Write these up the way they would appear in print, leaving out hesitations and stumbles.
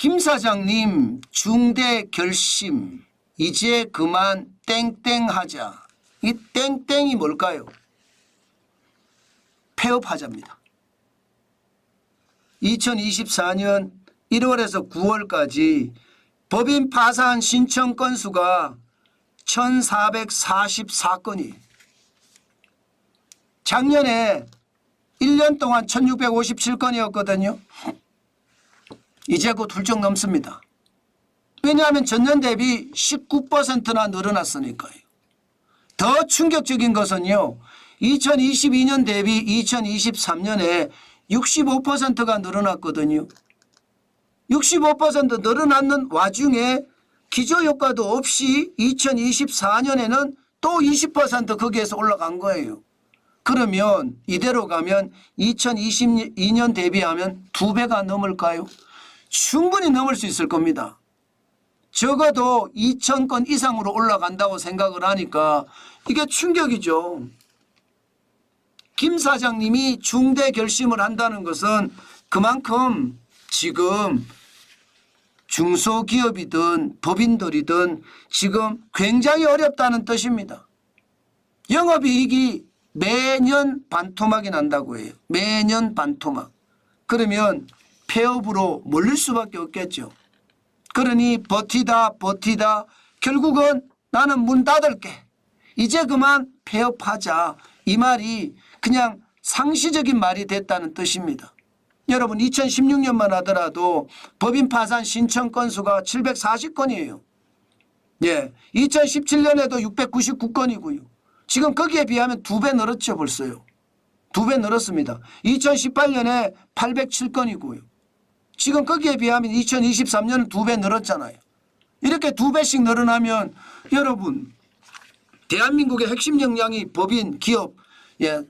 김 사장님 중대 결심 이제 그만 땡땡하자. 이 땡땡이 뭘까요? 폐업하자입니다. 2024년 1월에서 9월까지 법인 파산 신청 건수가 1444건이에요. 작년에 1년 동안 1657건이었거든요. 이제 곧 훌쩍 넘습니다. 왜냐하면 전년 대비 19%나 늘어났으니까요. 더 충격적인 것은요. 2022년 대비 2023년에 65%가 늘어났거든요. 65% 늘어났는 와중에 기저효과도 없이 2024년에는 또 20% 거기에서 올라간 거예요. 그러면 이대로 가면 2022년 대비하면 2배가 넘을까요? 충분히 넘을 수 있을 겁니다. 적어도 2,000건 이상으로 올라간다고 생각을 하니까 이게 충격이죠. 김 사장님이 중대 결심을 한다는 것은 그만큼 지금 중소기업이든 법인들이든 지금 굉장히 어렵다는 뜻입니다. 영업이익이 매년 반토막이 난다고 해요. 매년 반토막. 그러면 폐업으로 몰릴 수밖에 없겠죠. 그러니 버티다 결국은 나는 문 닫을게. 이제 그만 폐업하자. 이 말이 그냥 상시적인 말이 됐다는 뜻입니다. 여러분 2016년만 하더라도 법인 파산 신청 건수가 740건이에요. 예, 2017년에도 699건이고요. 지금 거기에 비하면 2배 늘었죠 벌써요. 2배 늘었습니다. 2018년에 807건이고요. 지금 거기에 비하면 2023년은 2배 늘었잖아요. 이렇게 2배씩 늘어나면 여러분 대한민국의 핵심 역량이 법인, 기업,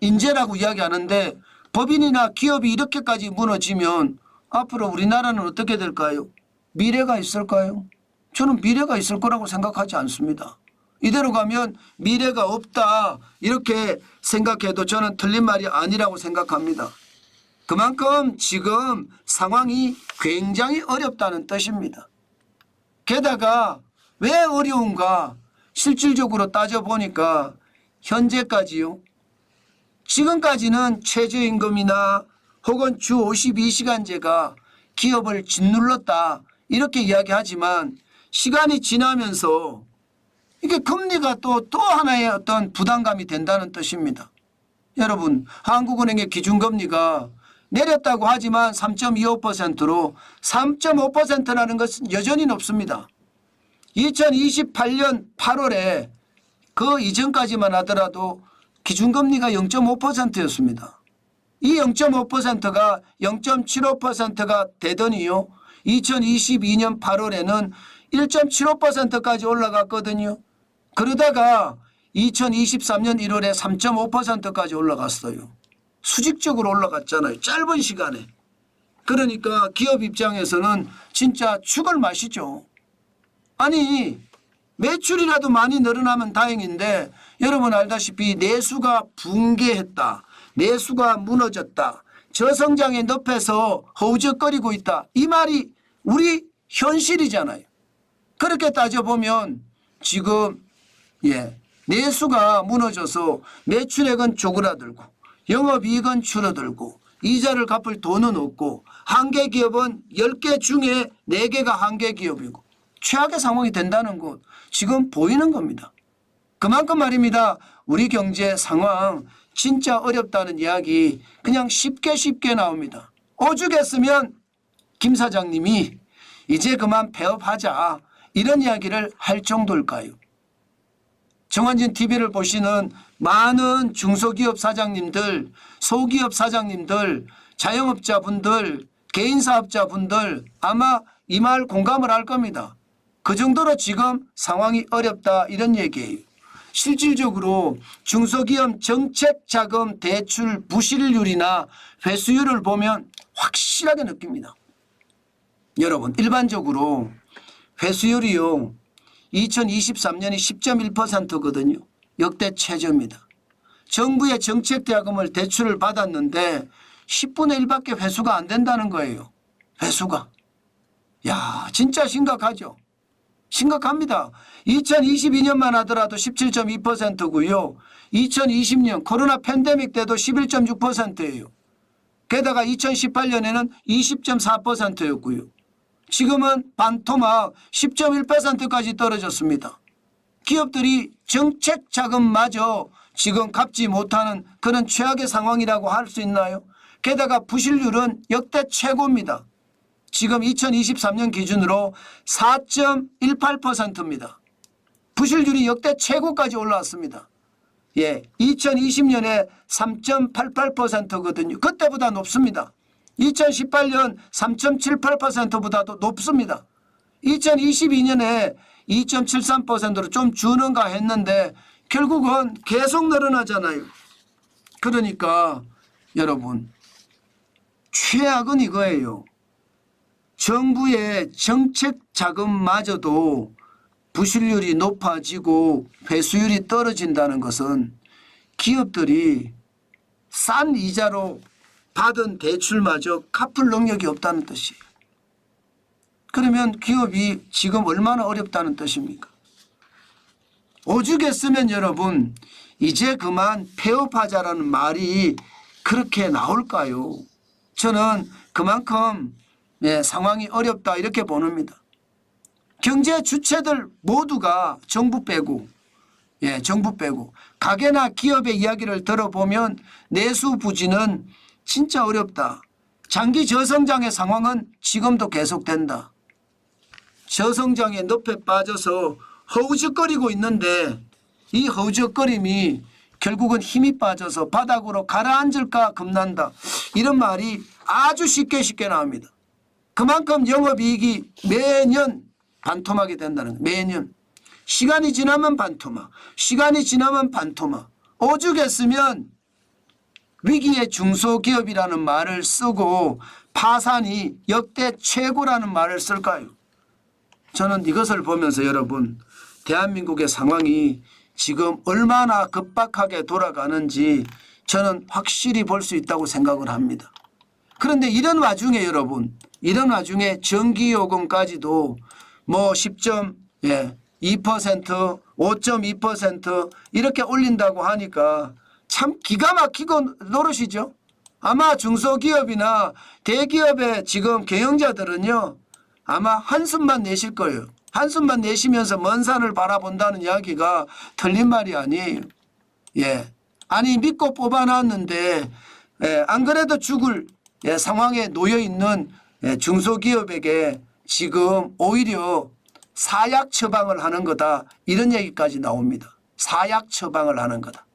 인재라고 이야기하는데 법인이나 기업이 이렇게까지 무너지면 앞으로 우리나라는 어떻게 될까요? 미래가 있을까요? 저는 미래가 있을 거라고 생각하지 않습니다. 이대로 가면 미래가 없다 이렇게 생각해도 저는 틀린 말이 아니라고 생각합니다. 그만큼 지금 상황이 굉장히 어렵다는 뜻입니다. 게다가 왜 어려운가 실질적으로 따져보니까 현재까지요. 지금까지는 최저임금이나 혹은 주 52시간제가 기업을 짓눌렀다 이렇게 이야기하지만 시간이 지나면서 이게 금리가 또 하나의 어떤 부담감이 된다는 뜻입니다. 여러분 한국은행의 기준금리가 내렸다고 하지만 3.25%로 3.5%라는 것은 여전히 높습니다. 2028년 8월에 그 이전까지만 하더라도 기준금리가 0.5%였습니다. 이 0.5%가 0.75%가 되더니요. 2022년 8월에는 1.75%까지 올라갔거든요. 그러다가 2023년 1월에 3.5%까지 올라갔어요. 수직적으로 올라갔잖아요. 짧은 시간에. 그러니까 기업 입장에서는 진짜 죽을 맛이죠. 아니 매출이라도 많이 늘어나면 다행인데 여러분 알다시피 내수가 붕괴했다. 내수가 무너졌다. 저성장의 늪에서 허우적거리고 있다. 이 말이 우리 현실이잖아요. 그렇게 따져보면 지금 내수가 무너져서 매출액은 쪼그라들고 영업이익은 줄어들고 이자를 갚을 돈은 없고 한계 기업은 10개 중에 4개가 한계 기업이고 최악의 상황이 된다는 것 지금 보이는 겁니다. 그만큼 말입니다. 우리 경제 상황 진짜 어렵다는 이야기 그냥 쉽게 나옵니다. 오죽했으면 김 사장님이 이제 그만 폐업하자 이런 이야기를 할 정도일까요? 정환진 TV를 보시는 많은 중소기업 사장님들, 소기업 사장님들, 자영업자분들, 개인사업자분들 아마 이 말 공감을 할 겁니다. 그 정도로 지금 상황이 어렵다 이런 얘기예요. 실질적으로 중소기업 정책자금 대출 부실률이나 회수율을 보면 확실하게 느낍니다. 여러분 일반적으로 회수율이요. 2023년이 10.1%거든요. 역대 최저입니다. 정부의 정책자금을 대출을 받았는데 10분의 1밖에 회수가 안 된다는 거예요. 회수가. 야, 진짜 심각하죠. 심각합니다. 2022년만 하더라도 17.2%고요. 2020년 코로나 팬데믹 때도 11.6%예요. 게다가 2018년에는 20.4%였고요. 지금은 반토막 10.1%까지 떨어졌습니다. 기업들이 정책 자금마저 지금 갚지 못하는 그런 최악의 상황이라고 할 수 있나요? 게다가 부실률은 역대 최고입니다. 지금 2023년 기준으로 4.18%입니다. 부실률이 역대 최고까지 올라왔습니다. 예, 2020년에 3.88%거든요. 그때보다 높습니다. 2018년 3.78%보다도 높습니다. 2022년에 2.73%로 좀 주는가 했는데 결국은 계속 늘어나잖아요. 그러니까 여러분, 최악은 이거예요. 정부의 정책 자금마저도 부실률이 높아지고 회수율이 떨어진다는 것은 기업들이 싼 이자로 받은 대출마저 갚을 능력이 없다는 뜻이에요. 그러면 기업이 지금 얼마나 어렵다는 뜻입니까? 오죽했으면 여러분 이제 그만 폐업하자라는 말이 그렇게 나올까요? 저는 그만큼 상황이 어렵다 이렇게 보는니다. 경제 주체들 모두가 정부 빼고 정부 빼고 가게나 기업의 이야기를 들어보면 내수 부진은 진짜 어렵다. 장기 저성장의 상황은 지금도 계속된다. 저성장의 늪에 빠져서 허우적거리고 있는데 이 허우적거림이 결국은 힘이 빠져서 바닥으로 가라앉을까 겁난다. 이런 말이 아주 쉽게 나옵니다. 그만큼 영업이익이 매년 반토막이 된다는 거예요. 매년. 시간이 지나면 반토막. 시간이 지나면 반토막. 오죽했으면 위기의 중소기업이라는 말을 쓰고 파산이 역대 최고라는 말을 쓸까요? 저는 이것을 보면서 여러분 대한민국의 상황이 지금 얼마나 급박하게 돌아가는지 저는 확실히 볼 수 있다고 생각을 합니다. 그런데 이런 와중에 여러분 이런 와중에 전기요금까지도 뭐 10.2%, 5.2% 이렇게 올린다고 하니까 참 기가 막히고 노릇이죠. 아마 중소기업이나 대기업의 지금 경영자들은요. 아마 한숨만 내실 거예요. 한숨만 내쉬면서 먼 산을 바라본다는 이야기가 틀린 말이 아니에요. 예, 아니 믿고 뽑아놨는데 안 그래도 죽을 상황에 놓여 있는 중소기업에게 지금 오히려 사약 처방을 하는 거다. 이런 얘기까지 나옵니다. 사약 처방을 하는 거다.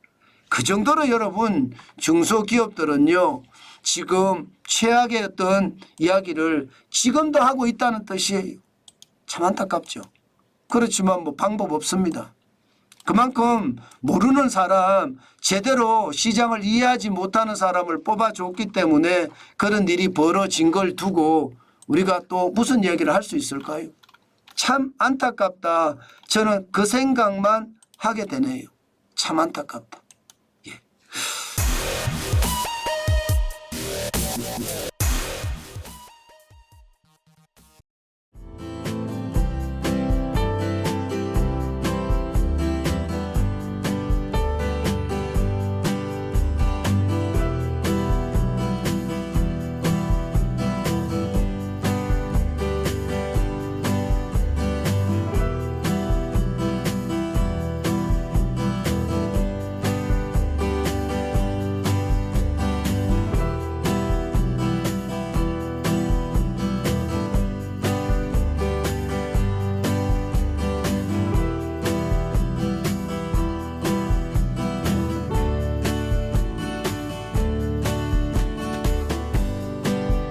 그 정도로 여러분 중소기업들은요. 지금 최악의 어떤 이야기를 지금도 하고 있다는 뜻이에요. 참 안타깝죠. 그렇지만 뭐 방법 없습니다. 그만큼 모르는 사람, 제대로 시장을 이해하지 못하는 사람을 뽑아줬기 때문에 그런 일이 벌어진 걸 두고 우리가 또 무슨 얘기를 할 수 있을까요? 참 안타깝다. 저는 그 생각만 하게 되네요. 참 안타깝다.